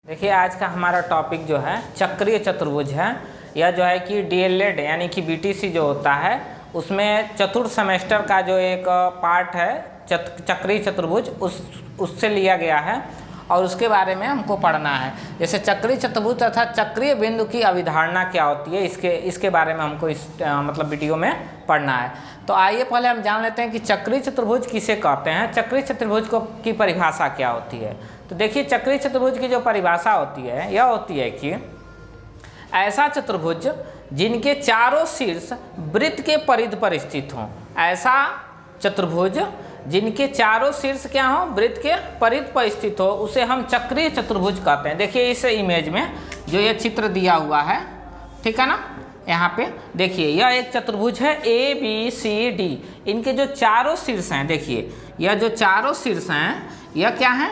देखिए आज का हमारा टॉपिक जो है चक्रीय चतुर्भुज है। यह जो है कि डीएलएड यानी कि बीटीसी जो होता है उसमें चतुर्थ सेमेस्टर का जो एक पार्ट है चक्रीय चतुर्भुज उससे लिया गया है और उसके बारे में हमको पढ़ना है। जैसे चक्रीय चतुर्भुज तथा चक्रीय बिंदु की अवधारणा क्या होती है इसके बारे में हमको इस वीडियो में पढ़ना है। तो आइए पहले हम जान लेते हैं कि चक्रीय चतुर्भुज किसे कहते हैं, चक्रीय चतुर्भुज की परिभाषा क्या होती है। तो देखिए चक्रीय चतुर्भुज की जो परिभाषा होती है यह होती है कि ऐसा चतुर्भुज जिनके चारों शीर्ष वृत्त के परिधि पर स्थित हों। ऐसा चतुर्भुज जिनके चारों शीर्ष क्या हो, वृत्त के परिधि पर स्थित हो, उसे हम चक्रीय चतुर्भुज कहते हैं। देखिए इस इमेज में जो ये चित्र दिया हुआ है, ठीक है ना, यहाँ पे देखिए यह एक चतुर्भुज है ए बी सी डी। इनके जो चारों शीर्ष हैं, देखिए यह जो चारों शीर्ष हैं यह क्या है,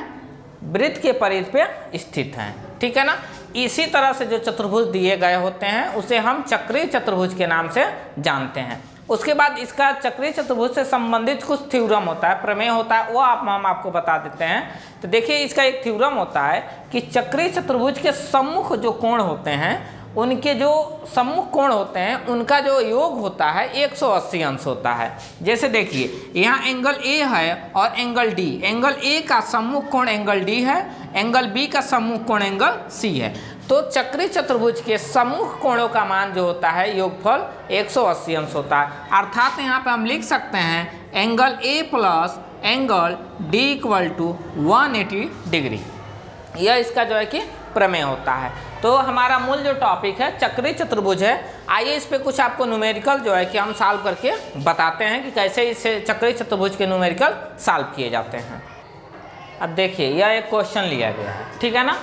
वृत्त के परिधि पे स्थित हैं, ठीक है ना। इसी तरह से जो चतुर्भुज दिए गए होते हैं उसे हम चक्रीय चतुर्भुज के नाम से जानते हैं। उसके बाद इसका चक्रीय चतुर्भुज से संबंधित कुछ थ्योरम होता है, प्रमेय होता है, वो हम आपको बता देते हैं। तो देखिए इसका एक थ्योरम होता है कि चक्रीय चतुर्भुज के सम्मुख जो कोण होते हैं, उनके जो सम्मुख कोण होते हैं उनका जो योग होता है 180 अंश होता है। जैसे देखिए यहाँ एंगल ए है और एंगल डी, एंगल ए का सम्मुख कोण एंगल डी है, एंगल बी का सम्मुख कोण एंगल सी है। तो चक्रीय चतुर्भुज के सम्मुख कोणों का मान जो होता है योगफल 180 अंश होता है। अर्थात यहाँ पे हम लिख सकते हैं angle A plus angle D equal to 180 degree. यह इसका जो है कि प्रमेय होता है। तो हमारा मूल जो टॉपिक है चक्रीय चतुर्भुज है। आइए इस पे कुछ आपको न्यूमेरिकल जो है कि हम सॉल्व करके बताते हैं कि कैसे इसे चक्रीय चतुर्भुज के न्यूमेरिकल सॉल्व किए जाते हैं। अब देखिए यह एक क्वेश्चन लिया गया है, ठीक है ना।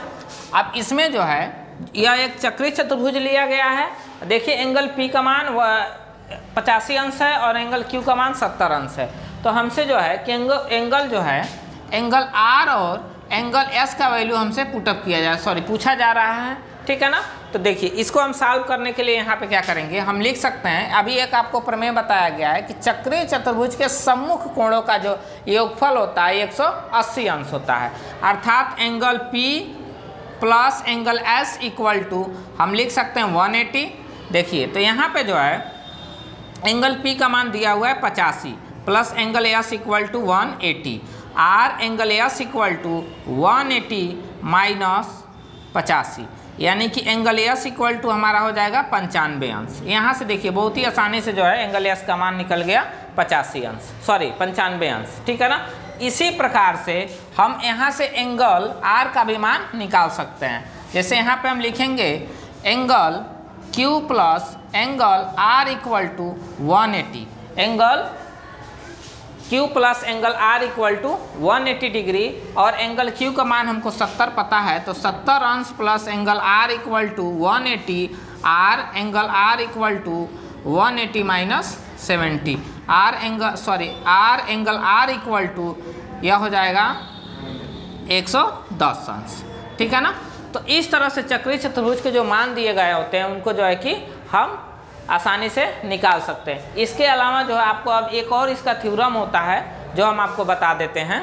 अब इसमें जो है यह एक चक्रीय चतुर्भुज लिया गया है। देखिए एंगल पी का मान 85 अंश है और एंगल क्यू का मान 70 अंश है। तो हमसे जो है कि एंगल जो है एंगल आर और एंगल एस का वैल्यू हमसे पुटअप किया जाए, पूछा जा रहा है, ठीक है ना। तो देखिए इसको हम सॉल्व करने के लिए यहाँ पे क्या करेंगे, हम लिख सकते हैं, अभी एक आपको प्रमेय बताया गया है कि चक्रीय चतुर्भुज के सम्मुख कोणों का जो योगफल होता है 180 अंश होता है। अर्थात angle P plus angle S equal to हम लिख सकते हैं 180। देखिए तो यहाँ पे जो है एंगल P का मान दिया हुआ है 85 plus angle S equal to 180, or angle S equal to 180 minus 85, यानी कि एंगल एस इक्वल टू हमारा हो जाएगा 95 अंश। यहाँ से देखिए बहुत ही आसानी से जो है एंगल एस का मान निकल गया 95 अंश, ठीक है ना। इसी प्रकार से हम यहाँ से एंगल आर का भी मान निकाल सकते हैं। जैसे यहाँ पे हम लिखेंगे angle Q plus angle R equal to 180, angle Q plus angle R equal to 180 degree और एंगल Q का मान हमको 70 पता है, तो 70 अंश plus angle R equal to 180, R angle R equal to 180 minus 70, R angle R equal to यह हो जाएगा 110 अंश, ठीक है ना। तो इस तरह से चक्रीय चतुर्भुज के जो मान दिए गए होते हैं उनको जो है कि हम आसानी से निकाल सकते हैं। इसके अलावा जो है आपको अब एक और इसका थ्योरम होता है जो हम आपको बता देते हैं।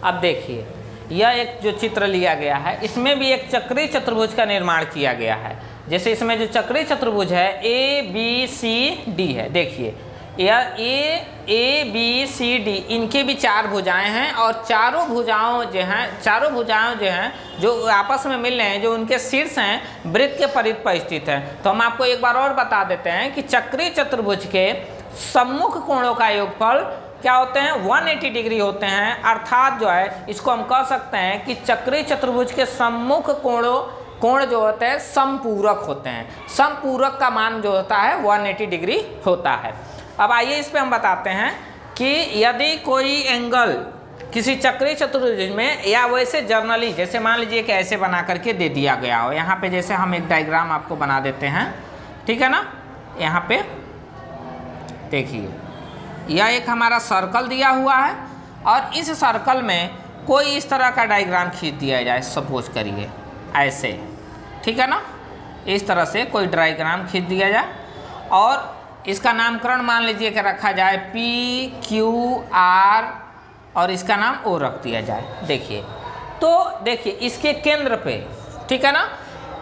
अब देखिए यह एक जो चित्र लिया गया है इसमें भी एक चक्रीय चतुर्भुज का निर्माण किया गया है। जैसे इसमें जो चक्रीय चतुर्भुज है ए बी सी डी है, देखिए यह ए बी सी डी इनके भी चार भुजाएं हैं और चारों भुजाओं जो हैं जो आपस में मिल रहे हैं, जो उनके शीर्ष हैं वृत्त के परिधि पर स्थित हैं। तो हम आपको एक बार और बता देते हैं कि चक्रीय चतुर्भुज के सम्मुख कोणों का योगफल क्या होते हैं 180 डिग्री होते हैं। अर्थात जो है इसको हम कह सकते हैं कि चक्रीय चतुर्भुज के सम्मुख कोण जो होते हैं समपूरक होते हैं। समपूरक का मान जो होता है 180 डिग्री होता है। अब आइए इस पे हम बताते हैं कि यदि कोई एंगल किसी चक्रीय चतुर्भुज में या वैसे जर्नली जैसे मान लीजिए कि ऐसे बना करके दे दिया गया हो, यहाँ पे जैसे हम एक डायग्राम आपको बना देते हैं, ठीक है ना। यहाँ पे देखिए यह एक हमारा सर्कल दिया हुआ है और इस सर्कल में कोई इस तरह का डायग्राम खींच दिया जाए, सपोज करिए ऐसे, ठीक है ना। इस तरह से कोई डायग्राम खींच दिया जाए और इसका नामकरण मान लीजिए कि रखा जाए P Q R और इसका नाम O रख दिया जाए। देखिए तो देखिए इसके केंद्र पे, ठीक है ना,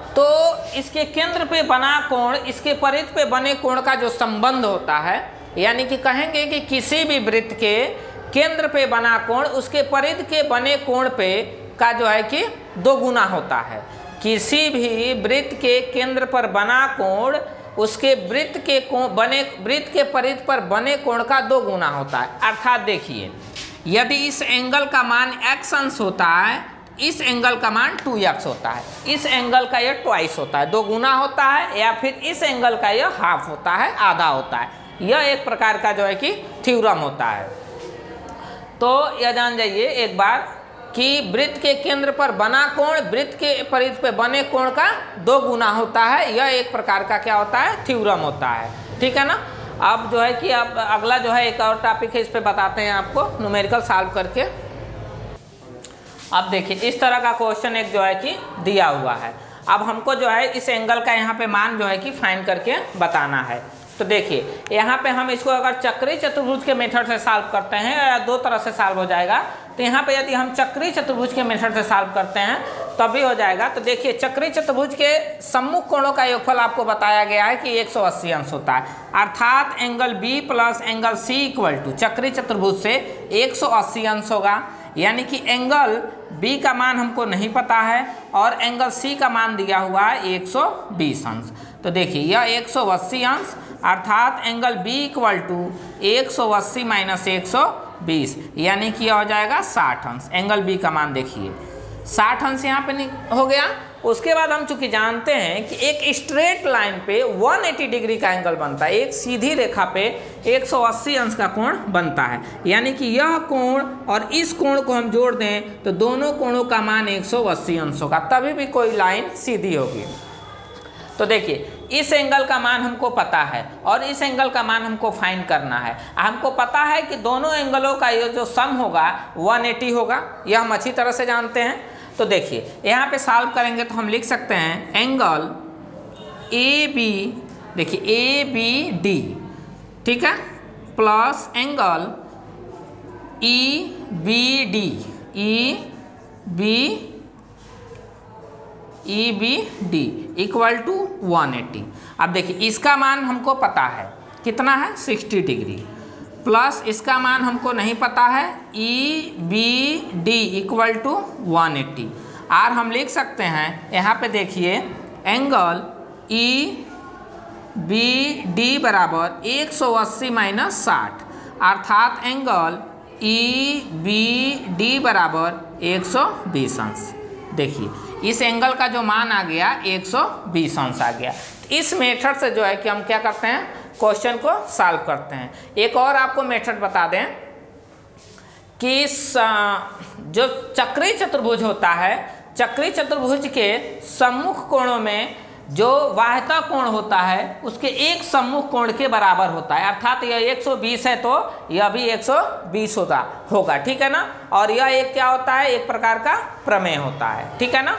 तो इसके केंद्र पे बना कोण इसके परिध पे बने कोण का जो संबंध होता है, यानी कि कहेंगे कि किसी भी वृत्त के केंद्र पे बना कोण उसके परिध के बने कोण पे का जो है कि 2 गुना होता है। किसी भी वृत्त के केंद्र पर बना कोण उसके वृत्त के परिध पर बने कोण का 2 गुना होता है। अर्थात देखिए, यदि इस एंगल का मान x अंश होता है, इस एंगल का मान 2x होता है, इस एंगल का यह ट्वाइस होता है, 2 गुना होता है, या फिर इस एंगल का यह हाफ होता है, आधा होता है। यह एक प्रकार का जो है कि थ्योरम होता है। तो यह जान जाइए एक बार कि वृत्त के केंद्र पर बना कोण वृत्त के परिध पे बने कोण का 2 गुना होता है। यह एक प्रकार का क्या होता है, थ्योरम होता है, ठीक है ना। अब जो है कि अब अगला जो है एक और टॉपिक है, इस पे बताते हैं आपको न्यूमेरिकल सॉल्व करके। अब देखिए इस तरह का क्वेश्चन एक जो है कि दिया हुआ है। अब हमको जो है इस एंगल का यहाँ पे मान जो है कि फाइंड करके बताना है। तो देखिए यहाँ पे हम इसको अगर चक्रीय चतुर्भुज के मेथड से सॉल्व करते हैं, या 2 तरह से सॉल्व हो जाएगा। तो यहाँ पे यदि हम चक्रीय चतुर्भुज के मेथड से सॉल्व करते हैं तभी हो जाएगा। तो देखिए चक्रीय चतुर्भुज के सम्मुख कोणों का योगफल आपको बताया गया है कि 180 अंश होता है, अर्थात angle B plus angle C equal to चक्रीय चतुर्भुज से 180 अंश होगा। यानी कि एंगल बी का मान हमको नहीं पता है और एंगल सी का मान दिया हुआ है 120 अंश। तो देखिए यह 180 अंश, अर्थात angle B equal to 180 minus 120, यानी कि यह हो जाएगा 60 अंश। एंगल बी का मान देखिए 60 अंश यहाँ पे हो गया। उसके बाद हम चूंकि जानते हैं कि एक स्ट्रेट लाइन पे 180 डिग्री का एंगल बनता है, एक सीधी रेखा पे 180 अंश का कोण बनता है। यानी कि यह कोण और इस कोण को हम जोड़ दें तो दोनों कोणों का मान 180 अंश होगा, तभी भी कोई लाइन सीधी होगी। तो देखिए इस एंगल का मान हमको पता है और इस एंगल का मान हमको फाइंड करना है। हमको पता है कि दोनों एंगलों का ये जो सम होगा 180 होगा, यह हम अच्छी तरह से जानते हैं। तो देखिए यहाँ पे सॉल्व करेंगे तो हम लिख सकते हैं एंगल ए बी, देखिए ए बी डी, ठीक है, plus angle E B D equal to 180। अब देखिए इसका मान हमको पता है कितना है 60 डिग्री, प्लस इसका मान हमको नहीं पता है E B D equal to 180। और हम लिख सकते हैं यहाँ पे देखिए एंगल ई बी डी बराबर 180 माइनस 60, अर्थात एंगल ई बी डी बराबर 120 अंश। देखिए इस एंगल का जो मान आ गया 120 अंश आ गया। इस मेथड से जो है कि हम क्या करते हैं, क्वेश्चन को सॉल्व करते हैं। एक और आपको मेथड बता दें कि जो चक्रीय चतुर्भुज होता है, चक्रीय चतुर्भुज के सम्मुख कोणों में जो बाह्यता कोण होता है उसके एक सम्मुख कोण के बराबर होता है। अर्थात यह 120 है तो यह भी 120 होगा, ठीक है ना। और यह एक क्या होता है, एक प्रकार का प्रमेय होता है, ठीक है ना।